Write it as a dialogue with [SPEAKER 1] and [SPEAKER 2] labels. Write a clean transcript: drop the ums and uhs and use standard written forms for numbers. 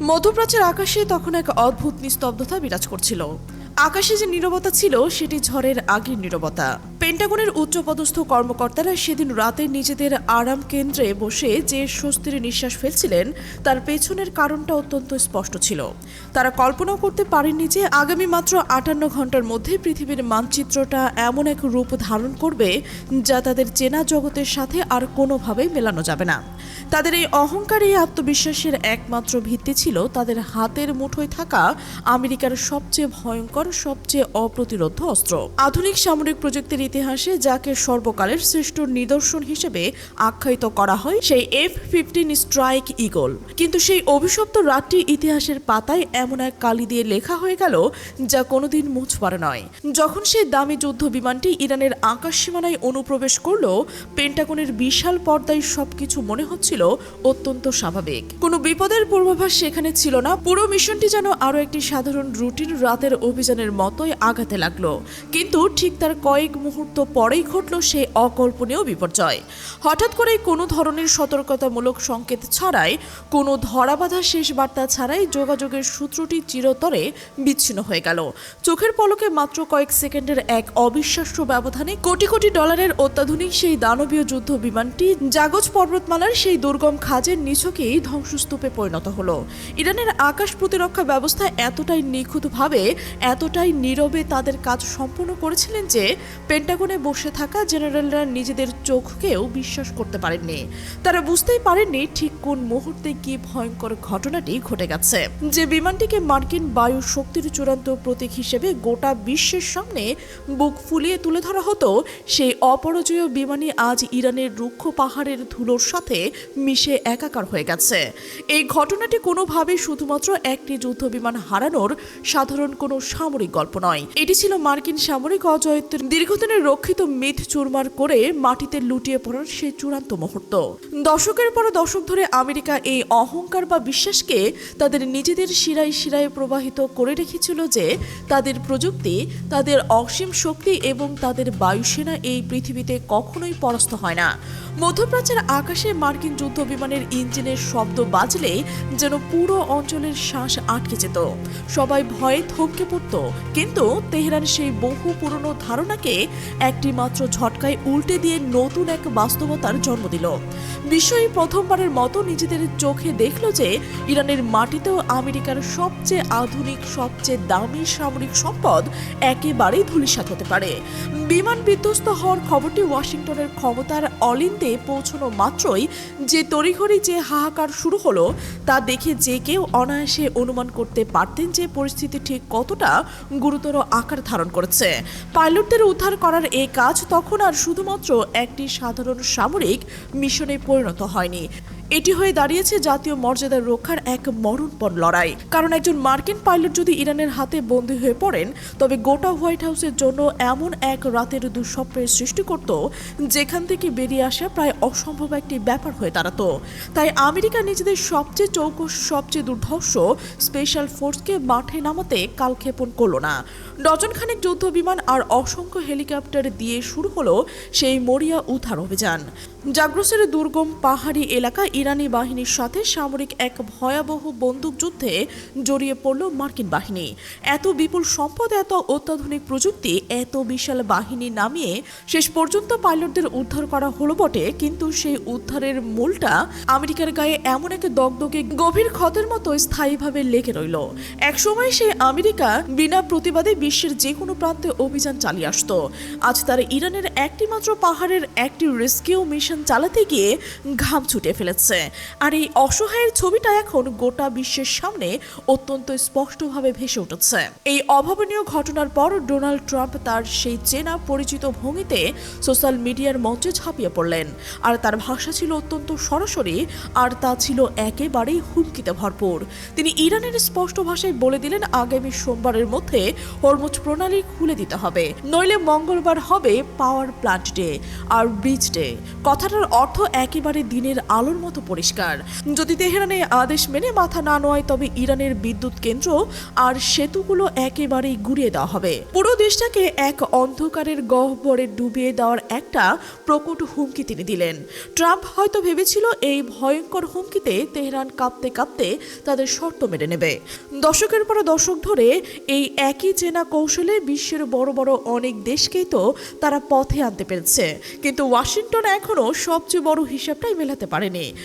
[SPEAKER 1] মধ্যপ্রাচ্যের আকাশে তখন এক অদ্ভুত নিস্তব্ধতা বিরাজ করছিল। আকাশে যে নীরবতা ছিল সেটি ঝড়ের আগের নীরবতা। পেন্টাগনের উচ্চপদস্থ কর্মকর্তারা সেদিন রাতে নিজেদের আরাম কেন্দ্রে বসে যে স্বস্তির নিঃশ্বাস ফেলছিলেন তার পেছনের কারণটা অত্যন্ত স্পষ্ট ছিল। তারা কল্পনাও করতে পারেননি যে আগামী মাত্র 58 ঘন্টার মধ্যে পৃথিবীর মানচিত্রটা এমন এক রূপ ধারণ করবে যা তাদের চেনা জগতের সাথে আর কোনোভাবেই মেলানো যাবে না। তাদের এই অহংকার, এই আত্মবিশ্বাসের একমাত্র ভিত্তি ছিল তাদের হাতের মুঠোয় থাকা আমেরিকার সবচেয়ে ভয়ঙ্কর, সবচেয়ে অপ্রতিরোধ্য অস্ত্র। আধুনিক সামরিক প্রযুক্তির ইতিহাসে যাকে সর্বকালের শ্রেষ্ঠ নিদর্শন হিসেবে আখ্যায়িত করা হয় সেই F-15 স্ট্রাইক ঈগল। কিন্তু সেই অভিশপ্ত রাতটি ইতিহাসের পাতায় এমন এক কালি দিয়ে লেখা হয়ে গেল যা কোনোদিন মুছবার নয়। যখন সেই দামি যুদ্ধ বিমানটি ইরানের আকাশ সীমানায় অনুপ্রবেশ করল, পেন্টাগনের বিশাল পর্দায় সবকিছু মনে হচ্ছিল অত্যন্ত স্বাভাবিক। কোনো বিপদের পূর্বাভাস সেখানে ছিল না। পুরো মিশনটি যেন আরও একটি সাধারণ রুটিন রাতের অভিযানের মতোই আগাতে লাগলো। কিন্তু ঠিক তার কয়েক মুহূর্ত পরেই ঘটল সেই অকল্পনীয় বিপর্যয়। হঠাৎ করেই কোনো ধরনের সতর্কতামূলক সংকেত ছাড়াই, কোনো ধরাবাঁধা শেষ বার্তা ছাড়াই যোগাযোগের সূত্রটি চিরতরে বিচ্ছিন্ন হয়ে গেল। চোখের পলকে মাত্র কয়েক সেকেন্ডের এক অবিশ্বাস্য ব্যবধানে কোটি কোটি ডলারের অত্যাধুনিক সেই দানবীয় যুদ্ধ বিমানটি জাগজ পর্বতমালার সেই দুর্গম খাজের নিছকেই ধ্বংসস্তূপে পরিণত হলো। ইরানের আকাশ প্রতিরক্ষা ব্যবস্থা এতটাই নিখুঁতভাবে, এতটাই নীরবে তাদের কাজ সম্পন্ন করেছিলেন যে পেন্টাগনে বসে থাকা জেনারেলরা নিজেদের চোখকেও বিশ্বাস করতে পারেননি। তারা বুঝতেই পারেননি ঠিক কোন মুহূর্তে কি ভয়ঙ্কর ঘটনাটি ঘটে গেছে। যে বিমানটিকে মার্কিন বায়ু শক্তির চূড়ান্ত প্রতীক হিসেবে গোটা বিশ্বের সামনে বুক ফুলিয়ে তুলে ধরা হতো, সেই অপরাজেয় বিমানই আজ ইরানের রুক্ষ পাহাড়ের ধুলোর সাথে মিশে একাকার হয়ে গেছে। এই ঘটনাটি কোনোভাবে শুধুমাত্র একটি যুদ্ধ বিমান হারানোর সাধারণ কোনো সামরিক গল্প নয়। এটি ছিল মার্কিন সামরিক অজয়ত্বের দীর্ঘদিনের রক্ষিত মিথ চুরমার করে মাটিতে লুটিয়ে পড়ার সেই চূড়ান্ত মুহূর্ত। দশকের পর দশক ধরে আমেরিকা এই অহংকার বা বিশ্বাসকে তাদের নিজেদের শিরায় শিরায় প্রবাহিত করে রেখেছিল যে তাদের প্রযুক্তি, তাদের অসীম শক্তি এবং তাদের বায়ুসেনা এই পৃথিবীতে কখনোই পরাস্ত হয় না। মধ্যপ্রাচ্যের আকাশে মার্কিন যুদ্ধ বিমানের ইঞ্জিনের শব্দ বাজলে যেন পুরো অঞ্চলের শ্বাস আটকে যেত। সবাই ভয়ে থমকে পড়ত। কিন্তু তেহরান সেই বহু পুরনো ধারণাকে একটি মাত্র ঝটকায় উল্টে দিয়ে নতুন এক বাস্তবতার জন্ম দিল। বিশ্বই প্রথমবারের মতো নিজেদের চোখে দেখল যে ইরানের মাটিতেও আমেরিকার সবচেয়ে আধুনিক, সবচেয়ে দামি সামরিক সম্পদ একেবারেই ধূলিসাৎ হতে পারে। বিমান বিধ্বস্ত হওয়ার খবরটি ওয়াশিংটনের ক্ষমতার অলিন্দে পৌঁছানো মাত্রই যে তড়িঘড়ি যে হাহাকার শুরু হলো তা দেখে যে কেউ অনায়াসে অনুমান করতে পারতেন যে পরিস্থিতি ঠিক কতটা গুরুতর আকার ধারণ করেছে। পাইলটদের উদ্ধার করার এই কাজ তখন আর শুধুমাত্র একটি সাধারণ সামরিক মিশনে পরিণত হয়নি। এটি হয়ে দাঁড়িয়েছে জাতীয় মর্যাদা রক্ষার এক মরণপণ লড়াই। কারণ একজন মার্কিন পাইলট যদি ইরানের হাতে বন্দী হয়ে পড়েন, তবে গোটা হোয়াইট হাউসের জন্য এমন এক রাতের দুঃস্বপ্নের সৃষ্টি করত যেখান থেকে বেরিয়ে আসা প্রায় অসম্ভব একটি ব্যাপার হয়ে দাঁড়াতো। তাই আমেরিকা নিজেদের সবচেয়ে চৌকস, সবচেয়ে দুর্ধর্ষ স্পেশাল ফোর্সকে মাঠে নামাতে কালক্ষেপণ করল না। ডজনখানেক যুদ্ধ বিমান আর অসংখ্য হেলিকপ্টার দিয়ে শুরু হলো সেই মরিয়া উদ্ধার অভিযান। জাগ্রসের দুর্গম পাহাড়ি এলাকা ইরানি বাহিনীর সাথে সামরিক এক ভয়াবহ বন্দুকযুদ্ধে জড়িয়ে পড়ল মার্কিন বাহিনী। এত বিপুল সম্পদ, এত অত্যাধুনিক প্রযুক্তি, এত বিশাল বাহিনী নামিয়ে শেষ পর্যন্ত পাইলটদের উদ্ধার করা হলো বটে, কিন্তু সেই উদ্ধারের মূলটা আমেরিকার গায়ে এমন এক দগদগে গভীর ক্ষতের মতো স্থায়ীভাবে লেগে রইল। একসময় সেই আমেরিকা বিনা প্রতিবাদে বিশ্বের যে কোনো প্রান্তে অভিযান চালিয়ে আসত। আজ তারা ইরানের একটি মাত্র পাহাড়ের একটি রেস্কিউ মিশন চালাতে গিয়ে ঘাম ছুটে ফেলেছে। আর এই অসহায়ের ছবিটা এখন গোটা বিশ্বের সামনে অত্যন্ত স্পষ্টভাবে ভেসে উঠেছে। এই অভাবনীয় ঘটনার পর ডোনাল্ড ট্রাম্প তার সেই চেনা পরিচিত ভঙ্গিতে সোশ্যাল মিডিয়ার মঞ্চে ঝাঁপিয়ে পড়লেন। আর তার ভাষা ছিল অত্যন্ত সরাসরি, আর তা ছিল একেবারেই হুমকিতে ভরপুর। তিনি ইরানের স্পষ্ট ভাষায় বলে দিলেন, আগামী সোমবারের মধ্যে হরমুজ প্রণালী খুলে দিতে হবে, নইলে মঙ্গলবার হবে পাওয়ার প্ল্যান্ট ডে আর ব্রিজ ডে। কথা কথাটার অর্থ একেবারে দিনের আলোর মতো পরিষ্কার। যদি তেহরানে আদেশ মেনে মাথা না নোয় তবে ইরানের বিদ্যুৎ কেন্দ্র আর সেতুগুলো একেবারেই গুড়িয়ে দেওয়া হবে। পুরো দেশটাকে এক অন্ধকারের গহ্বরে ডুবিয়ে দেওয়ার একটা প্রকট হুমকি তিনি দিলেন। ট্রাম্প হয়তো ভেবেছিল এই ভয়ঙ্কর হুমকিতে তেহরান কাঁপতে কাঁপতে তাদের শর্ত মেনে নেবে। দশকের পর দশক ধরে এই একই চেনা কৌশলে বিশ্বের বড় বড় অনেক দেশকেই তো তারা পথে আনতে পেরেছে, কিন্তু ওয়াশিংটন এখনো সবচেয়ে বড় হিসাবটাই মেলাতে পারেনি।